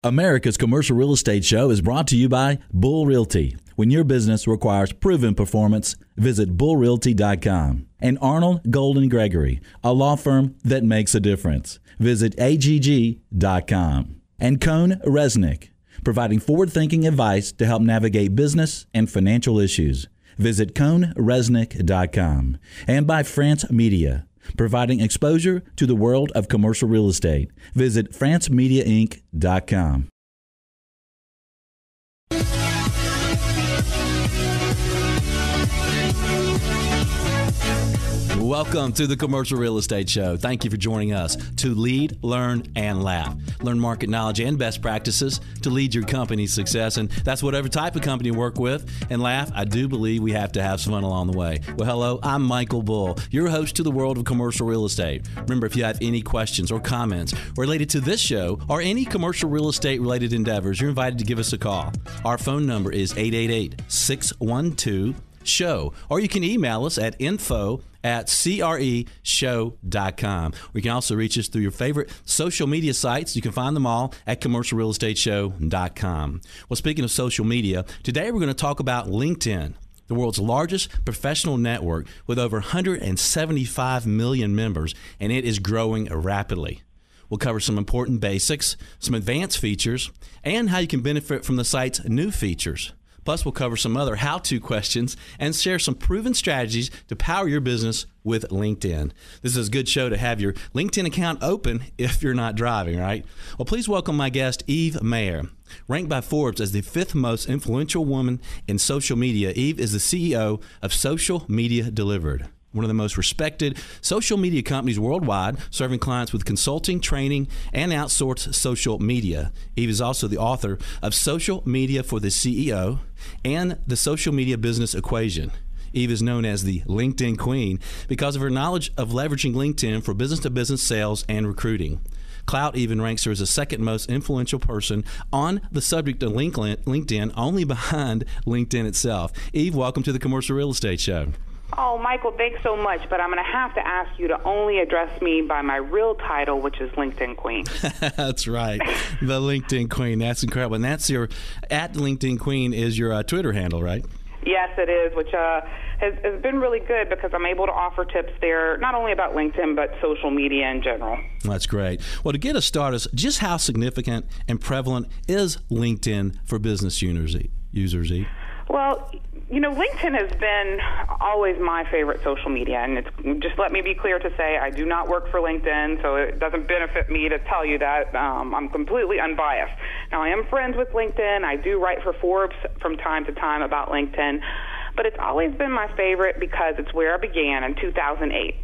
America's Commercial Real Estate Show is brought to you by Bull Realty. When your business requires proven performance, visit bullrealty.com. And Arnold Golden Gregory, a law firm that makes a difference. Visit agg.com. And Cone Resnick, providing forward-thinking advice to help navigate business and financial issues. Visit coneresnick.com. And by France Media, providing exposure to the world of commercial real estate. Visit francemediainc.com. Welcome to the Commercial Real Estate Show. Thank you for joining us to lead, learn, and laugh. Learn market knowledge and best practices to lead your company's success. And that's whatever type of company you work with. And laugh, I do believe we have to have some fun along the way. Well, hello, I'm Michael Bull, your host to the world of commercial real estate. Remember, if you have any questions or comments related to this show or any commercial real estate related endeavors, you're invited to give us a call. Our phone number is 888-612-SHOW. Or you can email us at info@creshow.com. We can also reach us through your favorite social media sites. You can find them all at commercialrealestateshow.com. Well, speaking of social media, today we're going to talk about LinkedIn, the world's largest professional network with over 175 million members, and it is growing rapidly. We'll cover some important basics, some advanced features, and how you can benefit from the site's new features. Plus, we'll cover some other how-to questions and share some proven strategies to power your business with LinkedIn. This is a good show to have your LinkedIn account open if you're not driving, right? Well, please welcome my guest, Eve Mayer. Ranked by Forbes as the 5th most influential woman in social media, Eve is the CEO of Social Media Delivered, one of the most respected social media companies worldwide, serving clients with consulting, training, and outsourced social media. Eve is also the author of Social Media for the CEO and the Social Media Business Equation. Eve is known as the LinkedIn Queen because of her knowledge of leveraging LinkedIn for business-to-business sales and recruiting. Clout even ranks her as the 2nd most influential person on the subject of LinkedIn, only behind LinkedIn itself. Eve, welcome to the Commercial Real Estate Show. Oh, Michael, thanks so much, but I'm going to have to ask you to only address me by my real title, which is LinkedIn Queen. That's right, the LinkedIn Queen. That's incredible. And that's your, at LinkedIn Queen is your Twitter handle, right? Yes, it is, which has been really good because I'm able to offer tips there, not only about LinkedIn, but social media in general. That's great. Well, to get us started, just how significant and prevalent is LinkedIn for business users, Eve? Well, you know, LinkedIn has been always my favorite social media, and it's just let me be clear to say I do not work for LinkedIn, so it doesn't benefit me to tell you that. I'm completely unbiased. Now, I am friends with LinkedIn. I do write for Forbes from time to time about LinkedIn, but it's always been my favorite because it's where I began in 2008.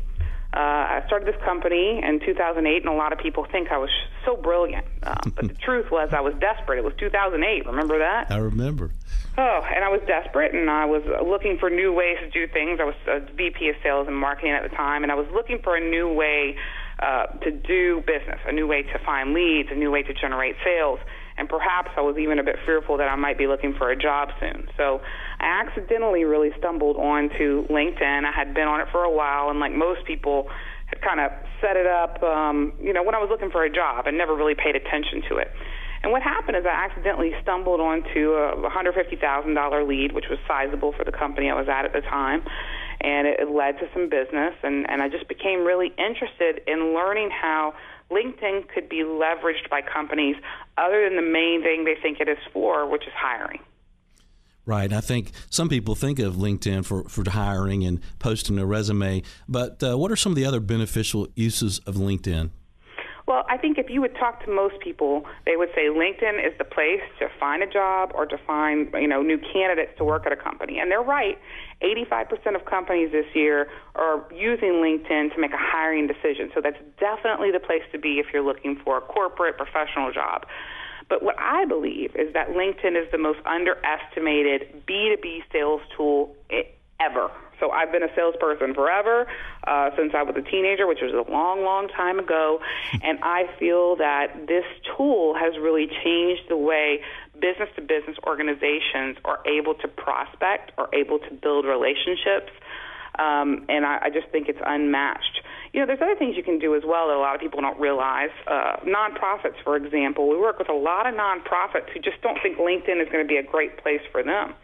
I started this company in 2008, and a lot of people think I was so brilliant. But the truth was I was desperate. It was 2008. Remember that? I remember. Oh, and I was desperate, and I was looking for new ways to do things. I was a VP of sales and marketing at the time, and I was looking for a new way to do business, a new way to find leads, a new way to generate sales. And perhaps I was even a bit fearful that I might be looking for a job soon. So I accidentally really stumbled onto LinkedIn. I had been on it for a while, and like most people, had kind of set it up, when I was looking for a job and never really paid attention to it. And what happened is I accidentally stumbled onto a $150,000 lead, which was sizable for the company I was at the time, and it led to some business, and I just became really interested in learning how LinkedIn could be leveraged by companies other than the main thing they think it is for, which is hiring. Right. I think some people think of LinkedIn for hiring and posting a resume, but what are some of the other beneficial uses of LinkedIn? Well, I think if you would talk to most people, they would say LinkedIn is the place to find a job or to find, new candidates to work at a company. And they're right. 85% of companies this year are using LinkedIn to make a hiring decision. So that's definitely the place to be if you're looking for a corporate professional job. But what I believe is that LinkedIn is the most underestimated B2B sales tool ever. So I've been a salesperson forever, since I was a teenager, which was a long, long time ago. And I feel that this tool has really changed the way business-to-business organizations are able to prospect or able to build relationships. And I just think it's unmatched. There's other things you can do as well that a lot of people don't realize. Nonprofits, for example. We work with a lot of nonprofits who just don't think LinkedIn is going to be a great place for them.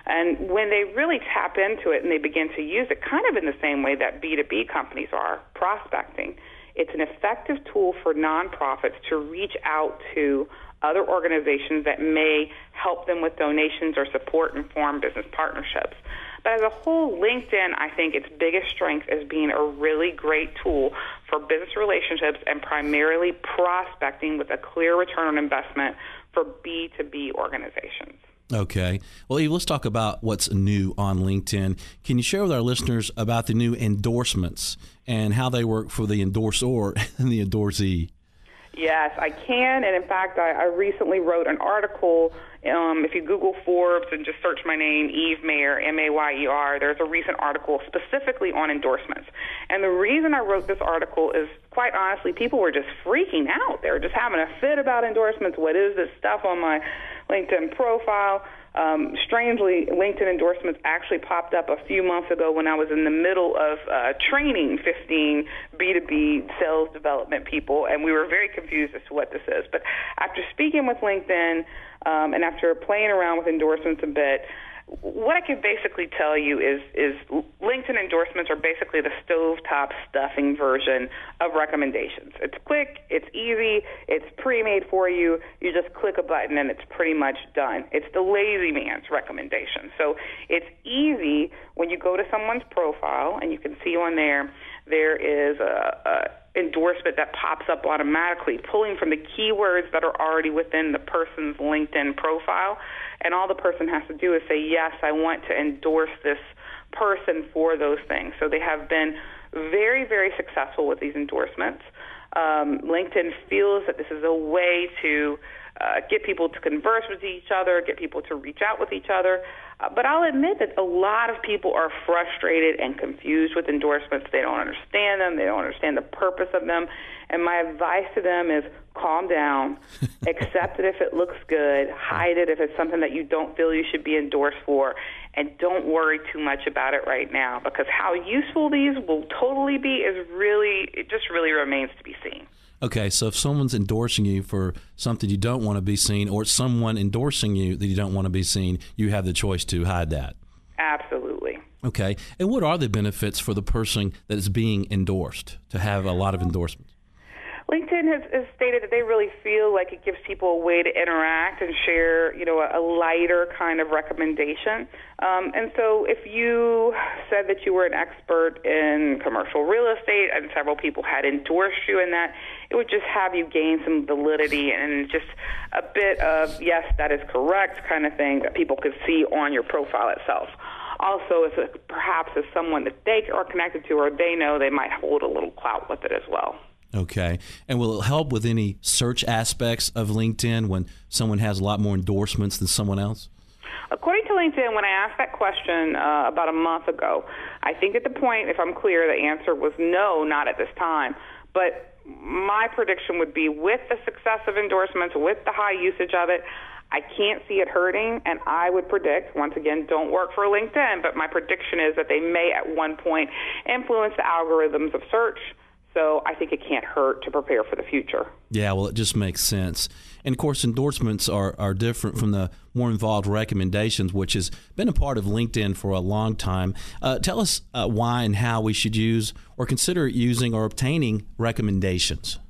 And when they really tap into it and they begin to use it kind of in the same way that B2B companies are, prospecting, it's an effective tool for nonprofits to reach out to other organizations that may help them with donations or support and form business partnerships. But as a whole, LinkedIn, I think its biggest strength is being a really great tool for business relationships and primarily prospecting with a clear return on investment for B2B organizations. Okay. Well, Eve, let's talk about what's new on LinkedIn. Can you share with our listeners about the new endorsements and how they work for the endorsor and the endorsee? Yes, I can. And in fact, I recently wrote an article. If you Google Forbes and just search my name, Eve Mayer, Mayer, there's a recent article specifically on endorsements. And the reason I wrote this article is, quite honestly, people were just freaking out. They were just having a fit about endorsements. What is this stuff on my LinkedIn profile? Strangely, LinkedIn endorsements actually popped up a few months ago when I was in the middle of training 15 B2B sales development people, and we were very confused as to what this is. But after speaking with LinkedIn and after playing around with endorsements a bit, what I can basically tell you is LinkedIn endorsements are basically the stovetop stuffing version of recommendations. It's quick, it's easy, it's pre-made for you. You just click a button and it's pretty much done. It's the lazy man's recommendation. So it's easy when you go to someone's profile and you can see on there is a endorsement that pops up automatically, pulling from the keywords that are already within the person's LinkedIn profile. And all the person has to do is say, yes, I want to endorse this person for those things. So they have been very, very successful with these endorsements. LinkedIn feels that this is a way to get people to converse with each other, get people to reach out with each other. But I'll admit that a lot of people are frustrated and confused with endorsements. They don't understand them. They don't understand the purpose of them. And my advice to them is calm down, accept it if it looks good, hide it if it's something that you don't feel you should be endorsed for, and don't worry too much about it right now, because how useful these will totally be it just really remains to be seen. Okay, so if someone's endorsing you for something you don't want to be seen, or it's someone endorsing you that you don't want to be seen, you have the choice to hide that. Absolutely. Okay, and what are the benefits for the person that is being endorsed to have a lot of endorsements? LinkedIn has stated that they really feel like it gives people a way to interact and share, a lighter kind of recommendation. And so if you said that you were an expert in commercial real estate and several people had endorsed you in that, it would just have you gain some validity and just a bit of, yes, that is correct kind of thing that people could see on your profile itself. Also, perhaps as someone that they are connected to or they know, they might hold a little clout with it as well. Okay. And will it help with any search aspects of LinkedIn when someone has a lot more endorsements than someone else? According to LinkedIn, when I asked that question about a month ago, I think at the point, if I'm clear, the answer was no, not at this time. But my prediction would be with the success of endorsements, with the high usage of it, I can't see it hurting, and I would predict, once again, don't work for LinkedIn, but my prediction is that they may at one point influence the algorithms of search. So I think it can't hurt to prepare for the future. Yeah, well, it just makes sense. And, of course, endorsements are different from the more involved recommendations, which has been a part of LinkedIn for a long time. Tell us why and how we should use or consider using or obtaining recommendations.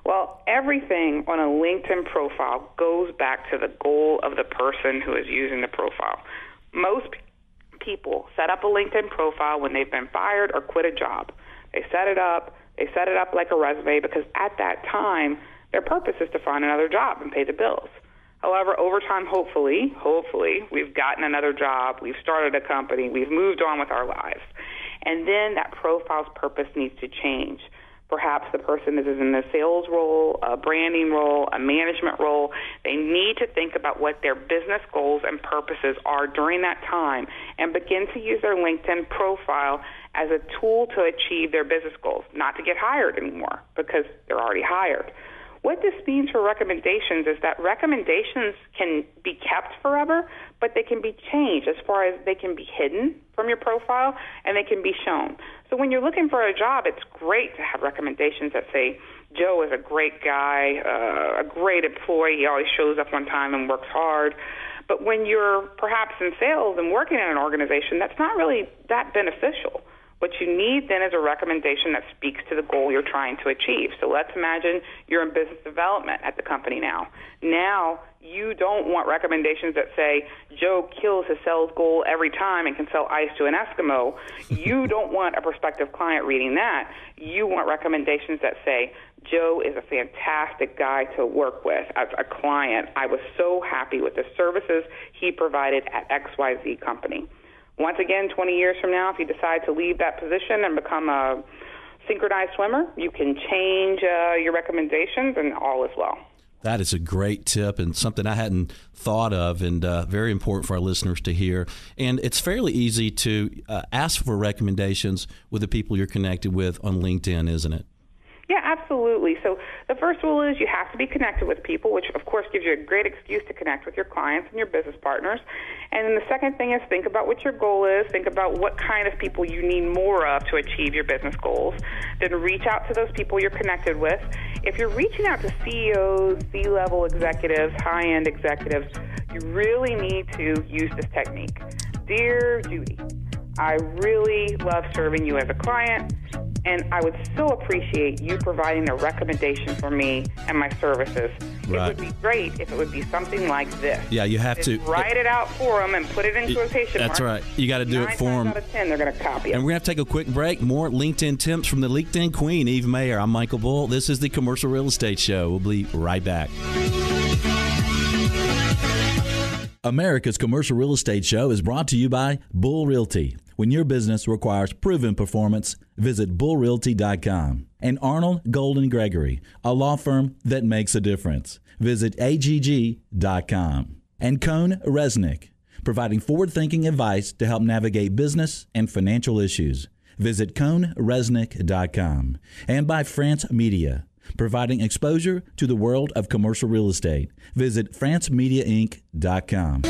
Well, everything on a LinkedIn profile goes back to the goal of the person who is using the profile. Most people set up a LinkedIn profile when they've been fired or quit a job. They set it up like a resume because at that time, their purpose is to find another job and pay the bills. However, over time, hopefully, we've gotten another job, we've started a company, we've moved on with our lives. And then that profile's purpose needs to change. Perhaps the person is in a sales role, a branding role, a management role. They need to think about what their business goals and purposes are during that time and begin to use their LinkedIn profile as a tool to achieve their business goals, not to get hired anymore because they're already hired. What this means for recommendations is that recommendations can be kept forever, but they can be changed as far as they can be hidden from your profile and they can be shown. So when you're looking for a job, it's great to have recommendations that say, Joe is a great guy, a great employee, he always shows up on time and works hard. But when you're perhaps in sales and working in an organization, that's not really that beneficial. What you need then is a recommendation that speaks to the goal you're trying to achieve. So let's imagine you're in business development at the company now. Now you don't want recommendations that say Joe kills his sales goal every time and can sell ice to an Eskimo. You don't want a prospective client reading that. You want recommendations that say Joe is a fantastic guy to work with as a client. I was so happy with the services he provided at XYZ company. Once again, 20 years from now, if you decide to leave that position and become a synchronized swimmer, you can change your recommendations and all is well. That is a great tip and something I hadn't thought of, and very important for our listeners to hear. And it's fairly easy to ask for recommendations with the people you're connected with on LinkedIn, isn't it? Yeah, absolutely. So the first rule is you have to be connected with people, which of course gives you a great excuse to connect with your clients and your business partners. And then the second thing is think about what your goal is. Think about what kind of people you need more of to achieve your business goals. Then reach out to those people you're connected with. If you're reaching out to CEOs, C-level executives, high-end executives, you really need to use this technique. Dear Judy, I really love serving you as a client, and I would so appreciate you providing a recommendation for me and my services. Right. It would be great if it would be something like this. Yeah, you have to write it out for them and put it in quotation marks. That's right. You got to do it for them. 9 times out of 10, they're going to copy it. And we're going to take a quick break. More LinkedIn tips from the LinkedIn Queen, Eve Mayer. I'm Michael Bull. This is the Commercial Real Estate Show. We'll be right back. America's Commercial Real Estate Show is brought to you by Bull Realty. When your business requires proven performance, visit bullrealty.com. And Arnold Golden Gregory, a law firm that makes a difference. Visit agg.com. And Cone Resnick, providing forward-thinking advice to help navigate business and financial issues. Visit coneresnick.com. And by France Media, providing exposure to the world of commercial real estate. Visit francemediainc.com.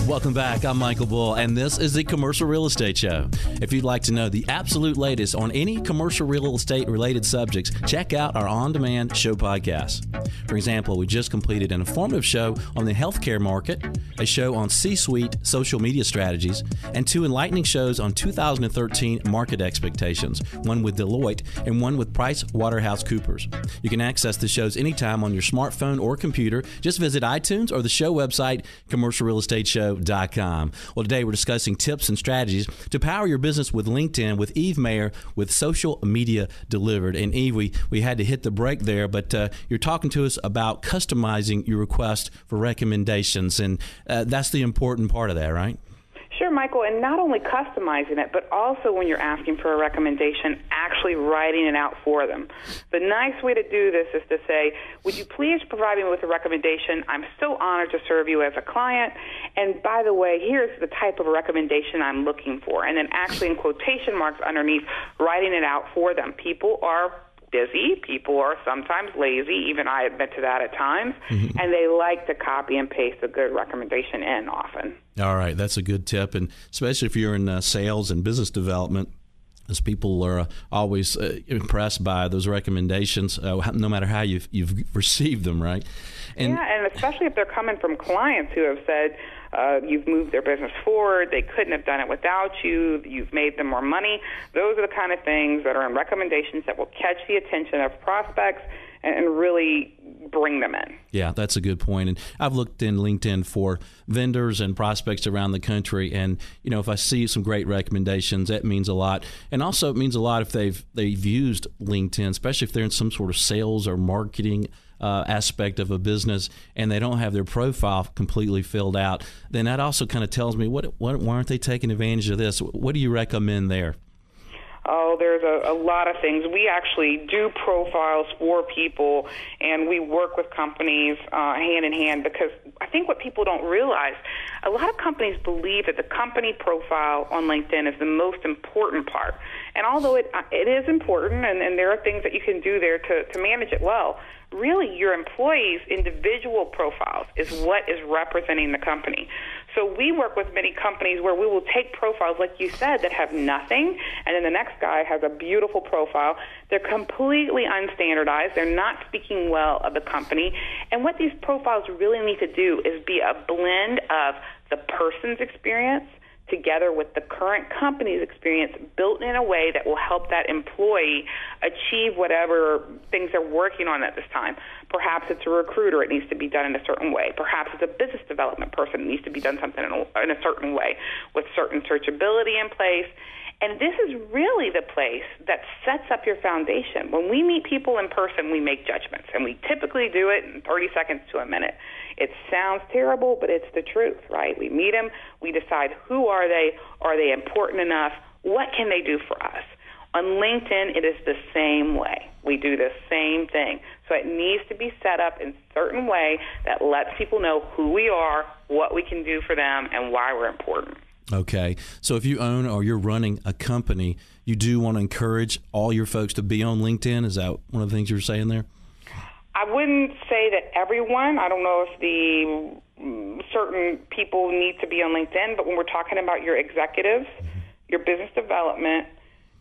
Welcome back. I'm Michael Bull, and this is the Commercial Real Estate Show. If you'd like to know the absolute latest on any commercial real estate related subjects, check out our on-demand show podcast. For example, we just completed an informative show on the healthcare market, a show on C-suite social media strategies, and 2 enlightening shows on 2013 market expectations, one with Deloitte and one with PricewaterhouseCoopers. You can access the shows anytime on your smartphone or computer. Just visit iTunes or the show website, commercialrealestateshow.com. Well, today we're discussing tips and strategies to power your business with LinkedIn with Eve Mayer with Social Media Delivered. And Eve, we had to hit the break there, but you're talking to us about customizing your request for recommendations, and that's the important part of that, right? Sure, Michael, and not only customizing it, but also when you're asking for a recommendation, actually writing it out for them. The nice way to do this is to say, would you please provide me with a recommendation? I'm so honored to serve you as a client, and by the way, here's the type of recommendation I'm looking for. And then actually in quotation marks underneath, writing it out for them. People are busy. People are sometimes lazy. Even I admit to that at times. Mm-hmm. And they like to copy and paste a good recommendation in often. All right. That's a good tip. And especially if you're in sales and business development, as people are always impressed by those recommendations, no matter how you've received them, right? And especially if they're coming from clients who have said, you've moved their business forward, they couldn't have done it without you, you've made them more money. Those are the kind of things that are in recommendations that will catch the attention of prospects and really bring them in. Yeah, that's a good point. And I've looked in LinkedIn for vendors and prospects around the country, and if I see some great recommendations, that means a lot. And also it means a lot if they've used LinkedIn, especially if they're in some sort of sales or marketing aspect of a business and they don't have their profile completely filled out, then that also kind of tells me why aren't they taking advantage of this? What do you recommend there? Oh, there's a lot of things. We actually do profiles for people, and we work with companies hand in hand, because I think what people don't realize, a lot of companies believe that the company profile on LinkedIn is the most important part. And although it is important, and there are things that you can do there to manage it well, really your employees' individual profiles is what is representing the company. So we work with many companies where we will take profiles, like you said, that have nothing, and then the next guy has a beautiful profile. They're completely unstandardized. They're not speaking well of the company. And what these profiles really need to do is be a blend of the person's experience together with the current company's experience, built in a way that will help that employee achieve whatever things they're working on at this time. Perhaps it's a recruiter, it needs to be done in a certain way. Perhaps it's a business development person, it needs to be done something in a certain way with certain searchability in place. And this is really the place that sets up your foundation. When we meet people in person, we make judgments, and we typically do it in 30 seconds to a minute. It sounds terrible, but it's the truth, right? We meet them, we decide who are they important enough, what can they do for us? On LinkedIn, it is the same way. We do the same thing. So it needs to be set up in a certain way that lets people know who we are, what we can do for them, and why we're important. Okay. So if you own or you're running a company, you do want to encourage all your folks to be on LinkedIn? Is that one of the things you were saying there? I wouldn't say that everyone. I don't know if the certain people need to be on LinkedIn, but when we're talking about your executives, your business development,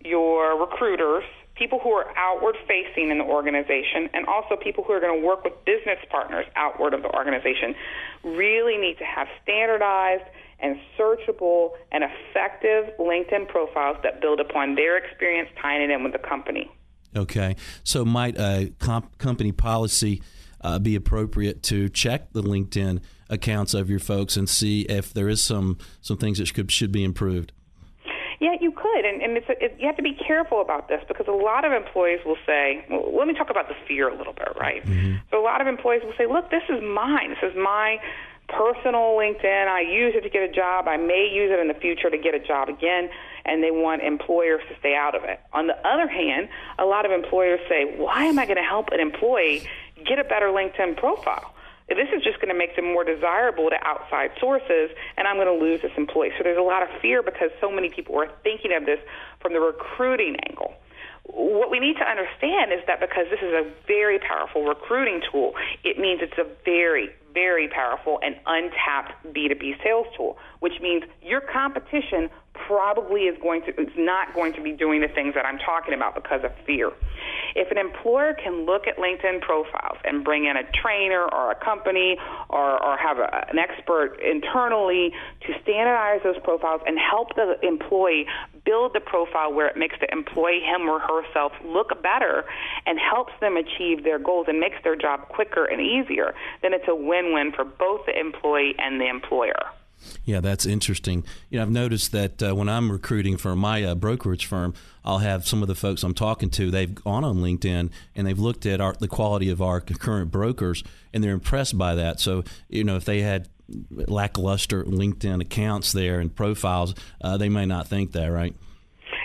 your recruiters, people who are outward facing in the organization, and also people who are going to work with business partners outward of the organization, really need to have standardized and searchable and effective LinkedIn profiles that build upon their experience tying it in with the company. Okay. So might a company policy be appropriate to check the LinkedIn accounts of your folks and see if there is some things that should be improved? Yeah, you could, and you have to be careful about this because a lot of employees will say, well, let me talk about the fear a little bit, right? Mm-hmm. So a lot of employees will say, look, this is mine. This is my personal LinkedIn. I use it to get a job. I may use it in the future to get a job again, and they want employers to stay out of it. On the other hand, a lot of employers say, why am I going to help an employee get a better LinkedIn profile? This is just going to make them more desirable to outside sources, and I'm going to lose this employee. So there's a lot of fear because so many people are thinking of this from the recruiting angle. What we need to understand is that because this is a very powerful recruiting tool, it means it's a very, very powerful and untapped B2B sales tool, which means your competition probably is not going to be doing the things that I'm talking about because of fear. If an employer can look at LinkedIn profiles and bring in a trainer or a company or have an expert internally to standardize those profiles and help the employee build the profile where it makes the employee, him or herself, look better and helps them achieve their goals and makes their job quicker and easier, then it's a win-win for both the employee and the employer. Yeah, that's interesting. I've noticed that when I'm recruiting for my brokerage firm, I'll have some of the folks I'm talking to, they've gone on LinkedIn and they've looked at the quality of our current brokers, and they're impressed by that. So, if they had lackluster LinkedIn accounts there and profiles, they may not think that, right?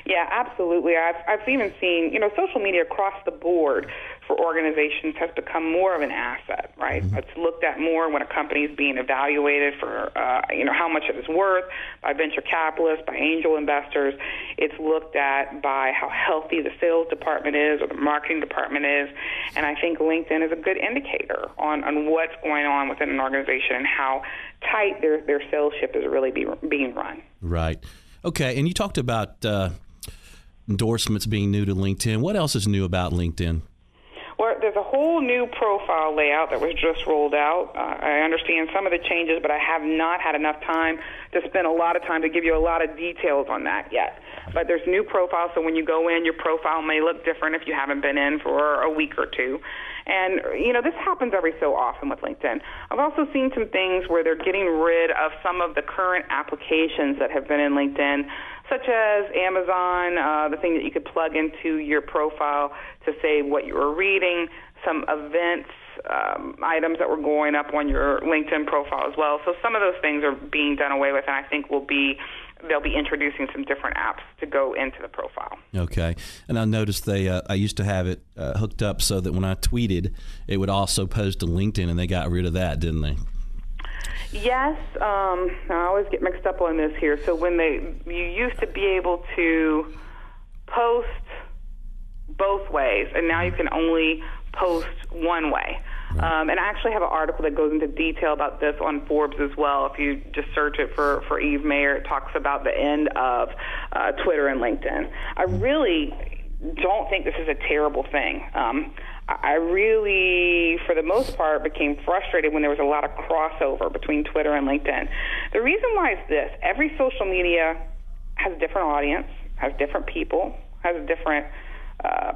Yeah, absolutely. I've even seen, social media across the board for organizations has become more of an asset, right? Mm-hmm. It's looked at more when a company is being evaluated for, how much it is worth by venture capitalists, by angel investors. It's looked at by how healthy the sales department is or the marketing department is. And I think LinkedIn is a good indicator on what's going on within an organization and how tight their sales ship is really being run. Right. Okay. And you talked about endorsements being new to LinkedIn. What else is new about LinkedIn? Well, there's a whole new profile layout that was just rolled out. I understand some of the changes, but I have not had enough time to spend a lot of time to give you a lot of details on that yet. But there's new profiles, so when you go in, your profile may look different if you haven't been in for a week or two. And, this happens every so often with LinkedIn. I've also seen some things where they're getting rid of some of the current applications that have been in LinkedIn, such as Amazon, the thing that you could plug into your profile to say what you were reading, some events, items that were going up on your LinkedIn profile as well. So some of those things are being done away with, and I think they'll be introducing some different apps to go into the profile. Okay. And I noticed I used to have it hooked up so that when I tweeted, it would also post to LinkedIn, and they got rid of that, didn't they? Yes. I always get mixed up on this here. So when you used to be able to post both ways, and now you can only post one way. And I actually have an article that goes into detail about this on Forbes as well. If you just search it for Eve Mayer, it talks about the end of Twitter and LinkedIn. I really don't think this is a terrible thing. I really, for the most part, became frustrated when there was a lot of crossover between Twitter and LinkedIn. The reason why is this. Every social media has a different audience, has different people, has a different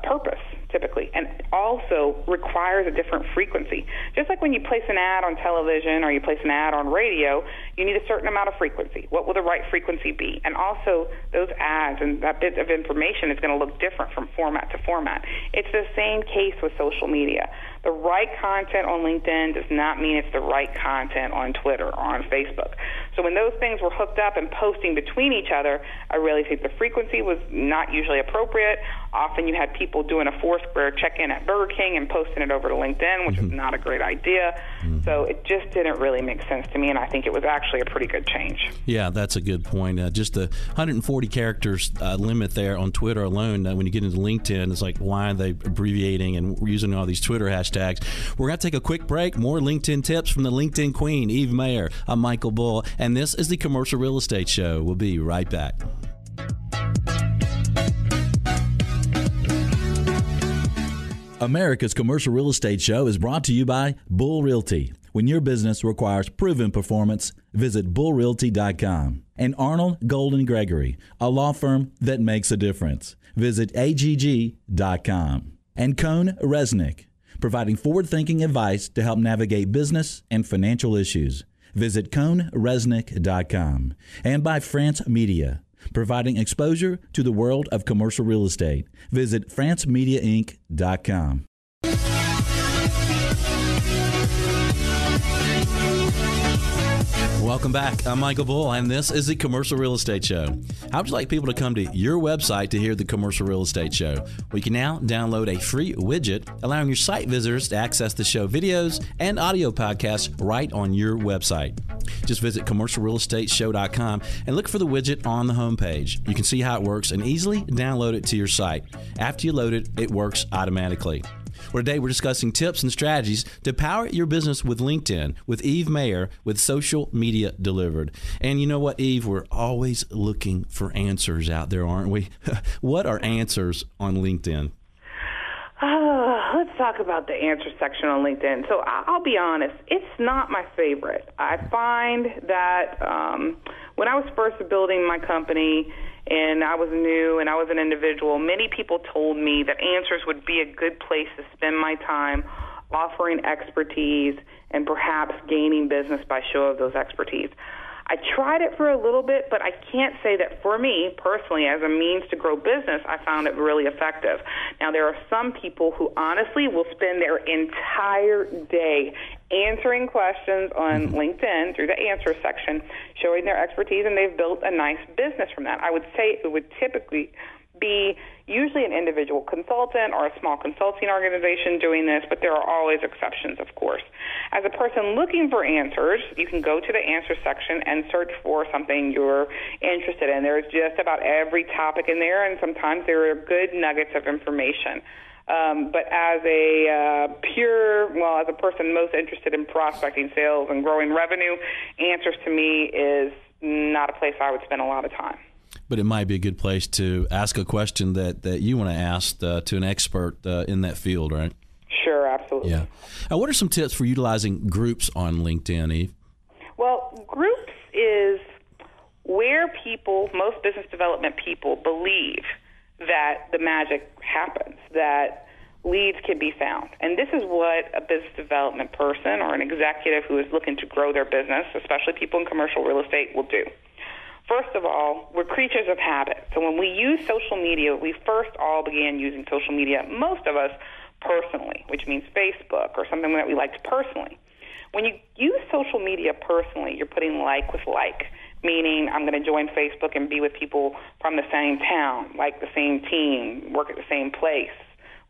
purpose, typically, and also requires a different frequency. Just like when you place an ad on television or you place an ad on radio, you need a certain amount of frequency. What will the right frequency be? And also, those ads and that bit of information is going to look different from format to format. It's the same case with social media. The right content on LinkedIn does not mean it's the right content on Twitter or on Facebook. So when those things were hooked up and posting between each other, I really think the frequency was not usually appropriate. Often you had people doing a Foursquare check-in at Burger King and posting it over to LinkedIn, which is not a great idea. So it just didn't really make sense to me, and I think it was actually a pretty good change. Yeah, that's a good point. Just the 140 characters limit there on Twitter alone, when you get into LinkedIn, it's like, why are they abbreviating and using all these Twitter hashtags? We're going to take a quick break. More LinkedIn tips from the LinkedIn Queen, Eve Mayer. I'm Michael Bull, and this is the Commercial Real Estate Show. We'll be right back. America's Commercial Real Estate Show is brought to you by Bull Realty. When your business requires proven performance, visit bullrealty.com. And Arnold Golden Gregory, a law firm that makes a difference. Visit agg.com. And Cone Resnick, providing forward-thinking advice to help navigate business and financial issues. Visit coneresnick.com. And by France Media, providing exposure to the world of commercial real estate. Visit francemediainc.com. Welcome back. I'm Michael Bull, and this is the Commercial Real Estate Show. How would you like people to come to your website to hear the Commercial Real Estate Show? We can now download a free widget allowing your site visitors to access the show videos and audio podcasts right on your website. Just visit commercialrealestateshow.com and look for the widget on the homepage. You can see how it works and easily download it to your site. After you load it, it works automatically. Well, today we're discussing tips and strategies to power your business with LinkedIn with Eve Mayer with Social Media Delivered. And you know what, Eve? We're always looking for answers out there, aren't we? What are answers on LinkedIn? Let's talk about the answer section on LinkedIn. So I'll be honest, it's not my favorite. I find that when I was first building my company and I was new and I was an individual, many people told me that answers would be a good place to spend my time offering expertise and perhaps gaining business by show of those expertise. I tried it for a little bit, but I can't say that for me, personally, as a means to grow business, I found it really effective. Now, there are some people who honestly will spend their entire day answering questions on LinkedIn through the answer section, showing their expertise, and they've built a nice business from that. I would say it would typically be usually an individual consultant or a small consulting organization doing this, but there are always exceptions, of course. As a person looking for answers, you can go to the answer section and search for something you're interested in. There's just about every topic in there, and sometimes there are good nuggets of information. But as a as a person most interested in prospecting, sales, and growing revenue, answers to me is not a place I would spend a lot of time. But it might be a good place to ask a question that you want to ask to an expert in that field, right? Sure, absolutely. Yeah. What are some tips for utilizing groups on LinkedIn, Eve? Well, groups is where people, most business development people, believe that the magic happens, that leads can be found. And this is what a business development person or an executive who is looking to grow their business, especially people in commercial real estate, will do. First of all, we're creatures of habit. So when we use social media, we first all began using social media, most of us personally, which means Facebook or something that we liked personally. When you use social media personally, you're putting like with like, meaning I'm going to join Facebook and be with people from the same town, like the same team, work at the same place,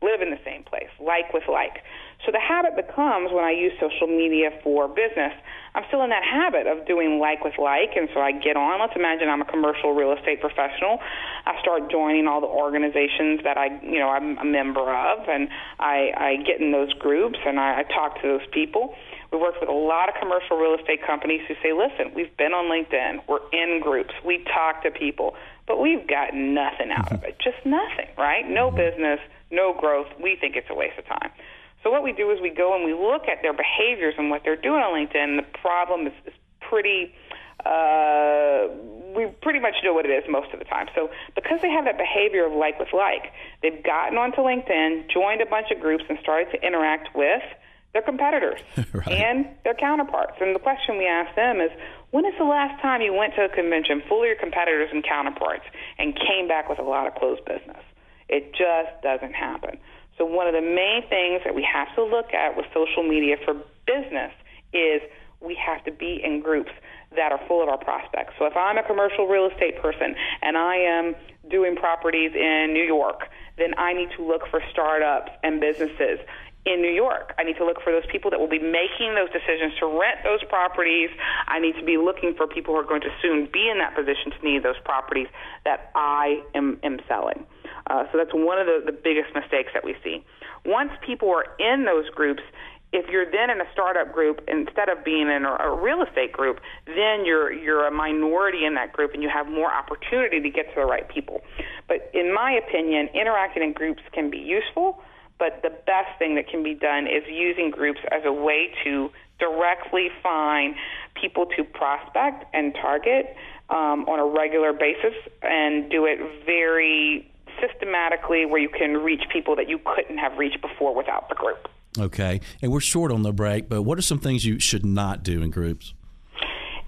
live in the same place, like with like. So the habit becomes, when I use social media for business, I'm still in that habit of doing like with like, and so I get on. Let's imagine I'm a commercial real estate professional. I start joining all the organizations that I'm a member of, and I get in those groups, and I talk to those people. We work with a lot of commercial real estate companies who say, listen, we've been on LinkedIn, we're in groups, we talk to people, but we've got nothing out of it, just nothing, right? No business, no growth. We think it's a waste of time. So what we do is we go and we look at their behaviors and what they're doing on LinkedIn. The problem is pretty, we pretty much know what it is most of the time. So because they have that behavior of like with like, they've gotten onto LinkedIn, joined a bunch of groups, and started to interact with their competitors right. and their counterparts. And the question we ask them is, when is the last time you went to a convention full of your competitors and counterparts and came back with a lot of closed business? It just doesn't happen. So one of the main things that we have to look at with social media for business is we have to be in groups that are full of our prospects. So if I'm a commercial real estate person and I am doing properties in New York, then I need to look for startups and businesses in New York. I need to look for those people that will be making those decisions to rent those properties. I need to be looking for people who are going to soon be in that position to need those properties that I am selling. So that's one of the biggest mistakes that we see. Once people are in those groups, if you're then in a startup group instead of being in a real estate group, then you're a minority in that group and you have more opportunity to get to the right people. But in my opinion, interacting in groups can be useful, but the best thing that can be done is using groups as a way to directly find people to prospect and target on a regular basis, and do it very systematically where you can reach people that you couldn't have reached before without the group. Okay. And we're short on the break, but what are some things you should not do in groups?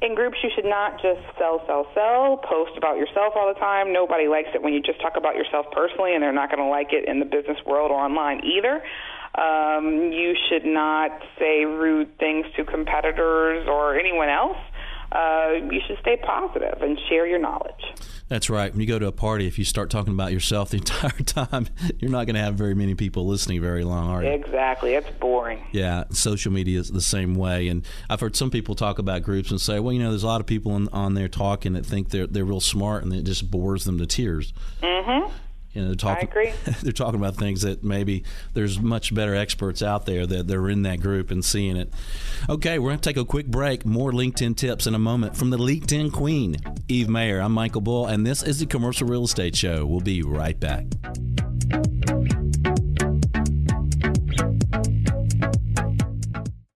In groups, you should not just sell, post about yourself all the time. Nobody likes it when you just talk about yourself personally, and they're not going to like it in the business world or online either. You should not say rude things to competitors or anyone else. You should stay positive and share your knowledge. That's right. When you go to a party, if you start talking about yourself the entire time, you're not going to have very many people listening very long, are you? Exactly. It's boring. Yeah. Social media is the same way. And I've heard some people talk about groups and say, well, there's a lot of people on there talking that think they're real smart, and it just bores them to tears. Mm-hmm. I agree. They're talking about things that maybe there's much better experts out there that they're in that group and seeing it. Okay, we're going to take a quick break. More LinkedIn tips in a moment from the LinkedIn Queen, Eve Mayer. I'm Michael Bull, and this is the Commercial Real Estate Show. We'll be right back.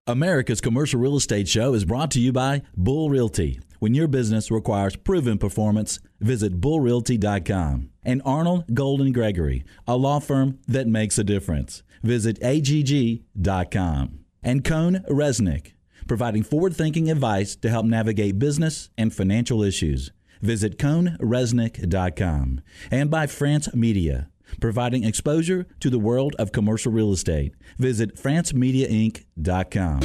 America's Commercial Real Estate Show is brought to you by Bull Realty. When your business requires proven performance, visit bullrealty.com. And Arnold Golden Gregory, a law firm that makes a difference. Visit agg.com. And Cone Resnick, providing forward-thinking advice to help navigate business and financial issues. Visit coneresnick.com. And by France Media, providing exposure to the world of commercial real estate. Visit francemediainc.com.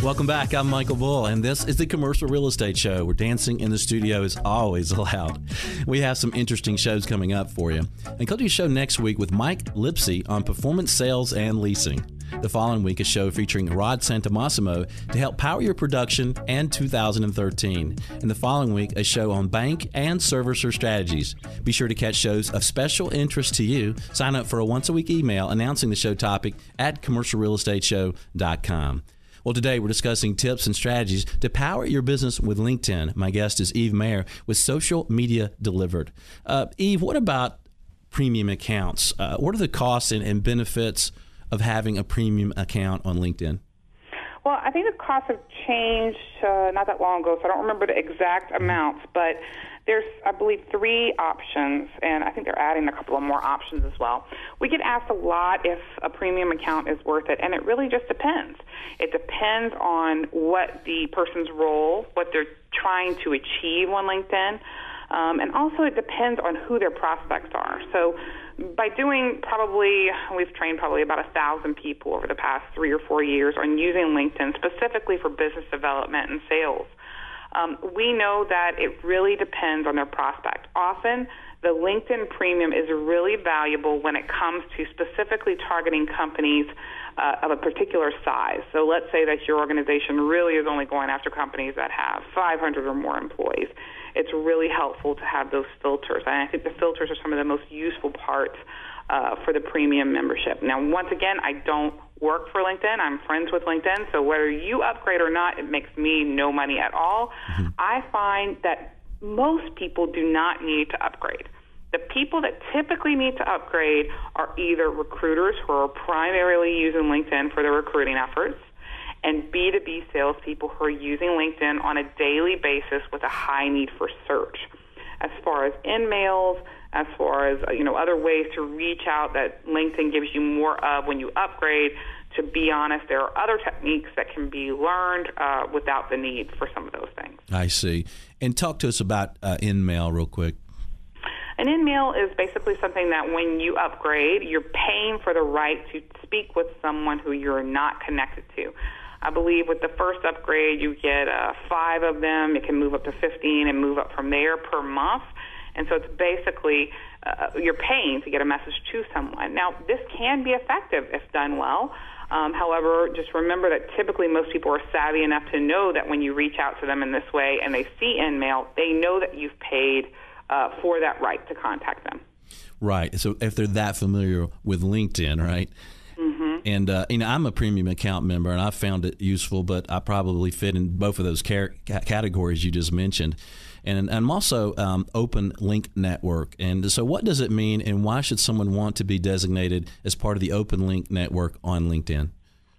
Welcome back. I'm Michael Bull, and this is the Commercial Real Estate Show, where dancing in the studio is always allowed. We have some interesting shows coming up for you. And come to your show next week with Mike Lipsy on performance sales and leasing. The following week, a show featuring Rod Santomassimo to help power your production and 2013. And the following week, a show on bank and servicer strategies. Be sure to catch shows of special interest to you. Sign up for a once-a-week email announcing the show topic at commercialrealestateshow.com. Well, today we're discussing tips and strategies to power your business with LinkedIn. My guest is Eve Mayer with Social Media Delivered. Eve, what about premium accounts? What are the costs and benefits of having a premium account on LinkedIn? Well, I think the costs have changed not that long ago, so I don't remember the exact amounts, but there's, I believe, 3 options, and I think they're adding a couple of more options as well. We get asked a lot if a premium account is worth it, and it really just depends. It depends on what the person's role, what they're trying to achieve on LinkedIn, and also it depends on who their prospects are. So by doing we've trained probably about 1,000 people over the past 3 or 4 years on using LinkedIn specifically for business development and sales. We know that it really depends on their prospect. Often the LinkedIn Premium is really valuable when it comes to specifically targeting companies of a particular size. So let's say that your organization really is only going after companies that have 500 or more employees. It's really helpful to have those filters. And I think the filters are some of the most useful parts for the premium membership. Now, once again, I don't work for LinkedIn. I'm friends with LinkedIn. So whether you upgrade or not, it makes me no money at all. Mm-hmm. I find that most people do not need to upgrade. The people that typically need to upgrade are either recruiters who are primarily using LinkedIn for their recruiting efforts, and B2B salespeople who are using LinkedIn on a daily basis with a high need for search. As far as in-mails, as far as other ways to reach out that LinkedIn gives you more of when you upgrade, to be honest, there are other techniques that can be learned without the need for some of those things. I see. And talk to us about in-mail real quick. An in-mail is basically something that when you upgrade, you're paying for the right to speak with someone who you're not connected to. I believe with the first upgrade, you get 5 of them. It can move up to 15 and move up from there per month. And so it's basically you're paying to get a message to someone. Now, this can be effective if done well. However, just remember that typically most people are savvy enough to know that when you reach out to them in this way and they see in-mail, they know that you've paid for that right to contact them. Right. So if they're that familiar with LinkedIn, right? Mm-hmm. And I'm a premium account member, and I found it useful, but I probably fit in both of those categories you just mentioned. And I'm also Open Link Network. And so what does it mean, and why should someone want to be designated as part of the Open Link Network on LinkedIn?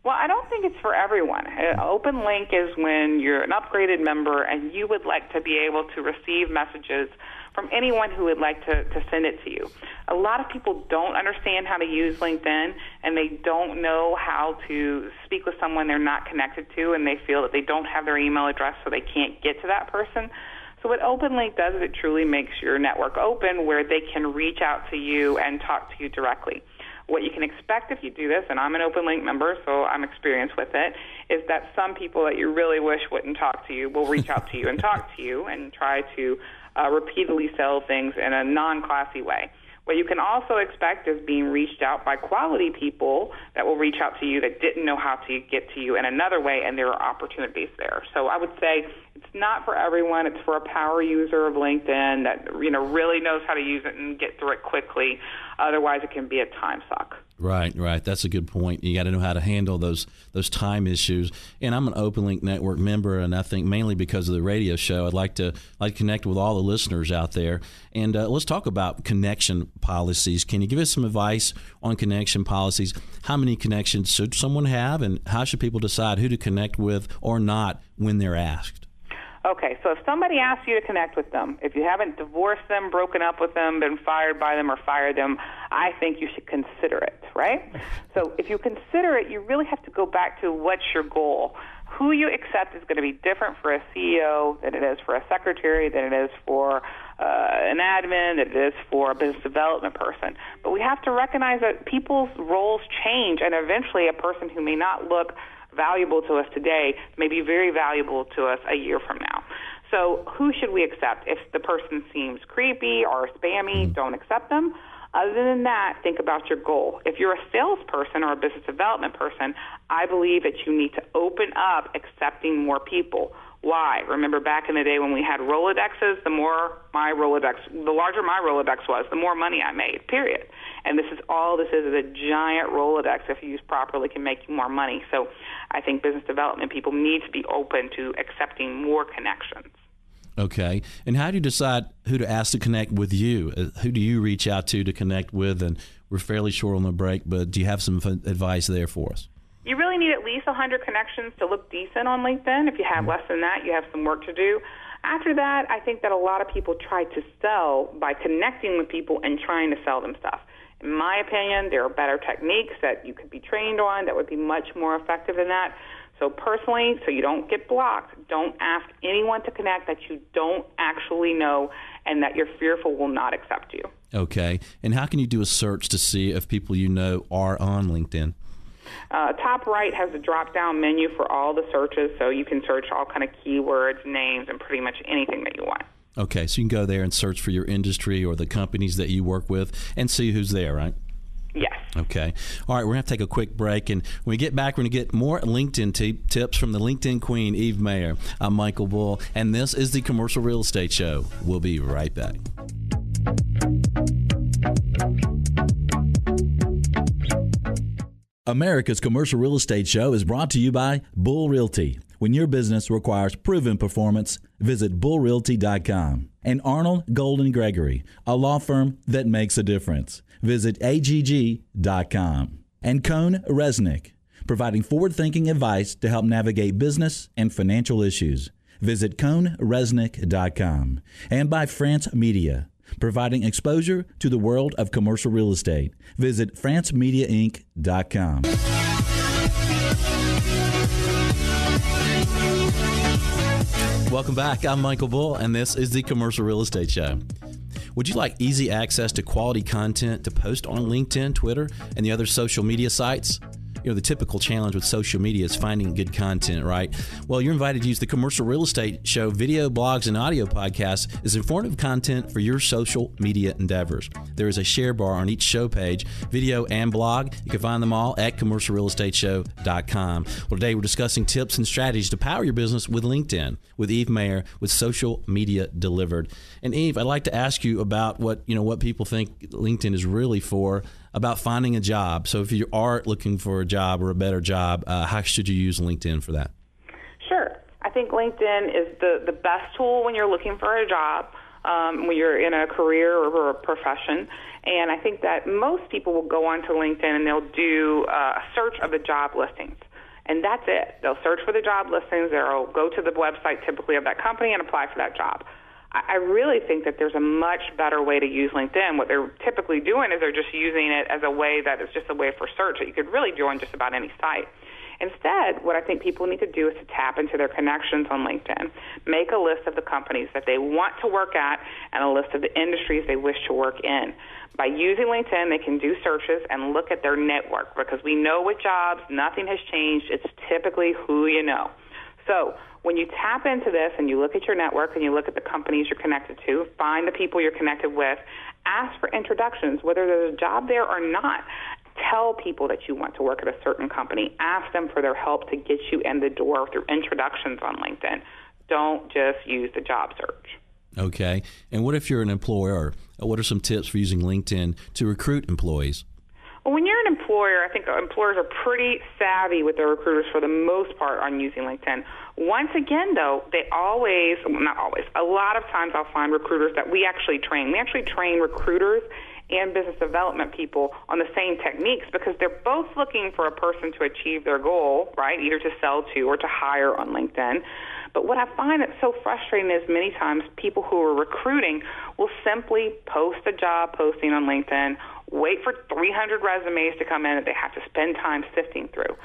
Well, I don't think it's for everyone. Open Link is when you're an upgraded member and you would like to be able to receive messages from anyone who would like to send it to you. A lot of people don't understand how to use LinkedIn, and they don't know how to speak with someone they're not connected to, and they feel that they don't have their email address, so they can't get to that person. So what OpenLink does is it truly makes your network open where they can reach out to you and talk to you directly. What you can expect if you do this, and I'm an OpenLink member, so I'm experienced with it, is that some people that you really wish wouldn't talk to you will reach out to you and talk to you and try to repeatedly sell things in a non-classy way. What you can also expect is being reached out by quality people that will reach out to you that didn't know how to get to you in another way, and there are opportunities there. So I would say it's not for everyone. It's for a power user of LinkedIn that really knows how to use it and get through it quickly. Otherwise, it can be a time suck. Right. That's a good point. You got to know how to handle those time issues. And I'm an Open Link Network member, and I think mainly because of the radio show, I'd like to connect with all the listeners out there. And let's talk about connection policies. Can you give us some advice on connection policies? How many connections should someone have, and how should people decide who to connect with or not when they're asked? Okay, so if somebody asks you to connect with them, if you haven't divorced them, broken up with them, been fired by them, or fired them, I think you should consider it, right? So if you consider it, you really have to go back to what's your goal. Who you accept is going to be different for a CEO than it is for a secretary, than it is for an admin, than it is for a business development person. But we have to recognize that people's roles change, and eventually a person who may not look valuable to us today may be very valuable to us a year from now. So who should we accept? If the person seems creepy or spammy, don't accept them. Other than that, think about your goal. If you're a salesperson or a business development person, I believe that you need to open up accepting more people. Why? Remember back in the day when we had Rolodexes, the larger my Rolodex was, the more money I made, period. And this is a giant Rolodex, if used properly, can make you more money. So I think business development people need to be open to accepting more connections. Okay. And how do you decide who to ask to connect with you? Who do you reach out to connect with? And we're fairly short on the break, but do you have some advice there for us? You really need at least 100 connections to look decent on LinkedIn. If you have less than that, you have some work to do. After that, I think that a lot of people try to sell by connecting with people and trying to sell them stuff. In my opinion, there are better techniques that you could be trained on that would be much more effective than that. So personally, so you don't get blocked, don't ask anyone to connect that you don't actually know and that you're fearful will not accept you. Okay. And how can you do a search to see if people you know are on LinkedIn? Top right has a drop-down menu for all the searches, so you can search all kind of keywords, names, and pretty much anything that you want. Okay, so you can go there and search for your industry or the companies that you work with and see who's there, right? Yes. Okay. All right, we're going to take a quick break, and when we get back, we're going to get more LinkedIn tips from the LinkedIn queen, Eve Mayer. I'm Michael Bull, and this is the Commercial Real Estate Show. We'll be right back. America's Commercial Real Estate Show is brought to you by Bull Realty. When your business requires proven performance, visit bullrealty.com. And Arnold, Gold & Gregory, a law firm that makes a difference. Visit agg.com. And Cone Resnick, providing forward-thinking advice to help navigate business and financial issues. Visit coneresnick.com. And by France Media, providing exposure to the world of commercial real estate. Visit francemediainc.com. Welcome back. I'm Michael Bull, and this is the Commercial Real Estate Show. Would you like easy access to quality content to post on LinkedIn, Twitter, and the other social media sites? You know, the typical challenge with social media is finding good content, right? Well, you're invited to use the Commercial Real Estate Show video, blogs, and audio podcasts as informative content for your social media endeavors. There is a share bar on each show page, video and blog. You can find them all at commercialrealestateshow.com. Well, today we're discussing tips and strategies to power your business with LinkedIn with Eve Mayer with Social Media Delivered. And Eve, I'd like to ask you about what people think LinkedIn is really for, about finding a job. So if you are looking for a job or a better job, how should you use LinkedIn for that? Sure. I think LinkedIn is the best tool when you're looking for a job, when you're in a career or a profession. And I think that most people will go onto LinkedIn and they'll do a search of the job listings. And that's it. They'll search for the job listings. They'll go to the website typically of that company and apply for that job. I really think that there's a much better way to use LinkedIn. What they're typically doing is they're just using it as a way that is just a way for search that you could really do on just about any site. Instead, what I think people need to do is to tap into their connections on LinkedIn, make a list of the companies that they want to work at and a list of the industries they wish to work in. By using LinkedIn, they can do searches and look at their network, because we know with jobs, nothing has changed. It's typically who you know. So when you tap into this and you look at your network and you look at the companies you're connected to, find the people you're connected with, ask for introductions, whether there's a job there or not. Tell people that you want to work at a certain company. Ask them for their help to get you in the door through introductions on LinkedIn. Don't just use the job search. Okay. And what if you're an employer? What are some tips for using LinkedIn to recruit employees? Well, when you're an employer, I think employers are pretty savvy with their recruiters for the most part on using LinkedIn. Once again, though, not always, a lot of times I'll find recruiters that we actually train. We actually train recruiters and business development people on the same techniques, because they're both looking for a person to achieve their goal, right, either to sell to or to hire on LinkedIn. But what I find that's so frustrating is many times people who are recruiting will simply post a job posting on LinkedIn, wait for 300 resumes to come in that they have to spend time sifting through.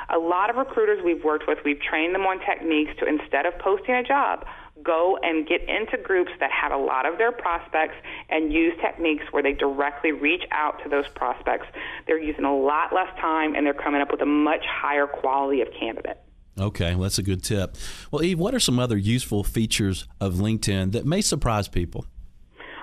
A lot of recruiters we've worked with, we've trained them on techniques to, instead of posting a job, go and get into groups that have a lot of their prospects and use techniques where they directly reach out to those prospects. They're using a lot less time and they're coming up with a much higher quality of candidate. Okay, well, that's a good tip. Well, Eve, what are some other useful features of LinkedIn that may surprise people?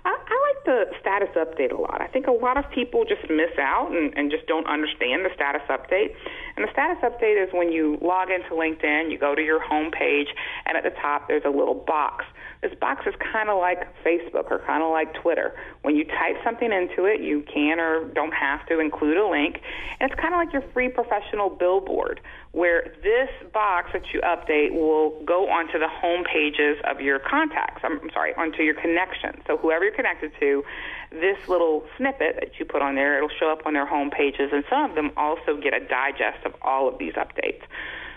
I like the status update a lot. I think a lot of people just miss out and just don't understand the status update. And the status update is when you log into LinkedIn, you go to your home page, and at the top there's a little box. This box is kind of like Facebook or kind of like Twitter. When you type something into it, you can or don't have to include a link. And it's kind of like your free professional billboard, where this box that you update will go onto the home pages of your contacts. Onto your connections. So whoever you're connected to, this little snippet that you put on there, it'll show up on their home pages, and some of them also get a digest of all of these updates.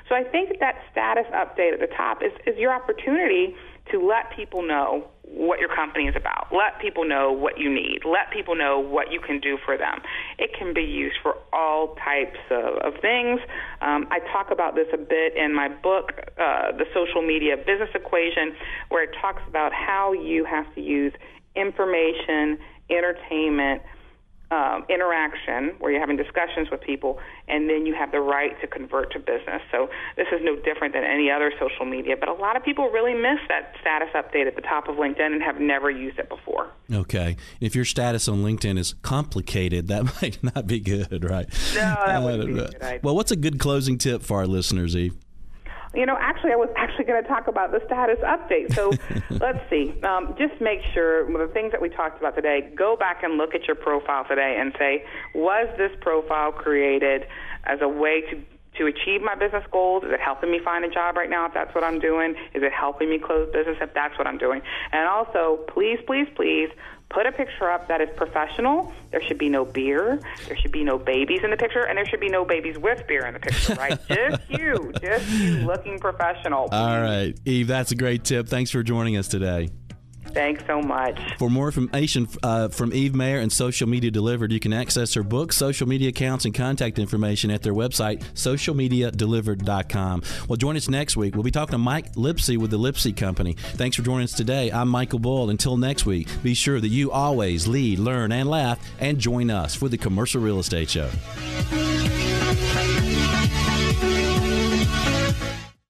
So I think that status update at the top is your opportunity to let people know what your company is about. Let people know what you need. Let people know what you can do for them. It can be used for all types of things. I talk about this a bit in my book, The Social Media Business Equation, where it talks about how you have to use information, entertainment, interaction where you're having discussions with people, and then you have the right to convert to business. So this is no different than any other social media, but a lot of people really miss that status update at the top of LinkedIn and have never used it before. Okay. If your status on LinkedIn is complicated, that might not be good, right? No, that wouldn't be a good idea. Well, what's a good closing tip for our listeners, Eve? Actually, I was going to talk about the status update. So let's see. Just make sure the things that we talked about today, go back and look at your profile today and say, was this profile created as a way to achieve my business goals? Is it helping me find a job right now if that's what I'm doing? Is it helping me close business if that's what I'm doing? And also, please, please, please, put a picture up that is professional. There should be no beer. There should be no babies in the picture, and there should be no babies with beer in the picture, right? Just you looking professional. All right. Eve, that's a great tip. Thanks for joining us today. Thanks so much. For more information from Eve Mayer and Social Media Delivered, you can access her books, social media accounts, and contact information at their website, socialmediadelivered.com. Well, join us next week. We'll be talking to Mike Lipsey with the Lipsey Company. Thanks for joining us today. I'm Michael Bull. Until next week, be sure that you always lead, learn, and laugh, and join us for the Commercial Real Estate Show.